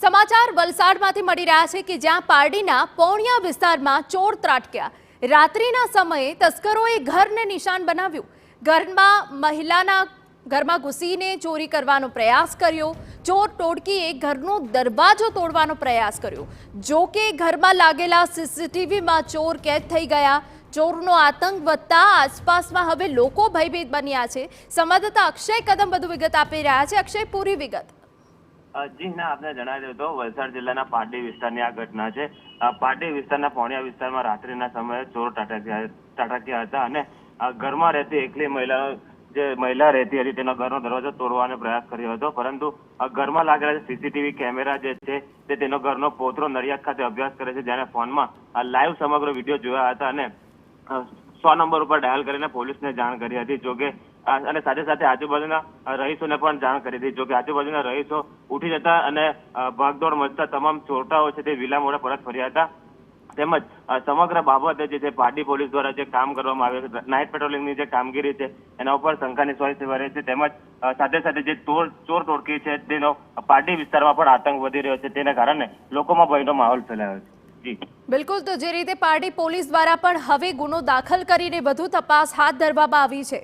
સમાચાર વલસાડમાંથી મળી રહ્યા છે કે જ્યાં પારડીના પૌણિયા વિસ્તારમાં ચોર ત્રાટક્યા। રાત્રિના સમયે તસ્કરોએ ઘરને નિશાન બનાવ્યું। ઘરમાં ઘૂસીને ચોરી કરવાનો પ્રયાસ કર્યો। ચોર ટોળકીએ ઘરનો દરવાજો તોડવાનો પ્રયાસ કર્યો। જો કે ઘરમાં લાગેલા સીસીટીવીમાં ચોર કેદ થઈ ગયા। ચોરનો આતંક વધતા આસપાસમાં હવે લોકો ભયભીત બન્યા છે। સંવાદદાતા અક્ષય કદમ વધુ વિગત આપી રહ્યા છે। અક્ષય, પૂરી વિગત। જી ના, આપને જણાવી દઉં તો વલસાડ જિલ્લાના પારડી વિસ્તારની આ ઘટના છે। પારડી વિસ્તારના પૌણિયા વિસ્તારમાં રાત્રિના સમયે ચોર ત્રાટક્યા હતા અને ઘરમાં રહેતી એકલી મહિલા રહેતી હતી તેનો ઘરનો દરવાજો તોડવાનો પ્રયાસ કર્યો હતો, પરંતુ ઘરમાં લાગેલા સીસીટીવી કેમેરા જે છે તે તેનો ઘરનો પોતરો નડિયાદ ખાતે અભ્યાસ કરે છે, જેને ફોનમાં લાઈવ સમગ્ર વિડીયો જોયા હતા અને 100 નંબર ઉપર ડાયલ કરીને પોલીસને જાણ કરી હતી। જોકે અને સાથે સાથે આજુબાજુના રહીશોને પણ જાણ કરી હતી। જોકે આજુબાજુના રહીશો ઉઠી જતા અને ભાગદોડ મચતા તમામ ચોરટાઓ છે તે વિલા મોડે પરત ફર્યા હતા। તેમજ સમગ્ર બાબતે જે પારડી પોલીસ દ્વારા જે કામ કરવામાં આવ્યું છે, નાઇટ પેટ્રોલિંગની જે કામગીરી છે એના ઉપર શંકાની સોય સેવાઈ રહી છે। તેમજ સાથે સાથે જે ચોર ટોળકી છે તેનો પારડી વિસ્તારમાં પણ આતંક વધી રહ્યો છે, તેને કારણે લોકોમાં ભયનો માહોલ ફેલાયો છે। બિલકુલ, તો જે રીતે પારડી પોલીસ દ્વારા પણ હવે ગુનો દાખલ કરીને વધુ તપાસ હાથ ધરવામાં આવી છે।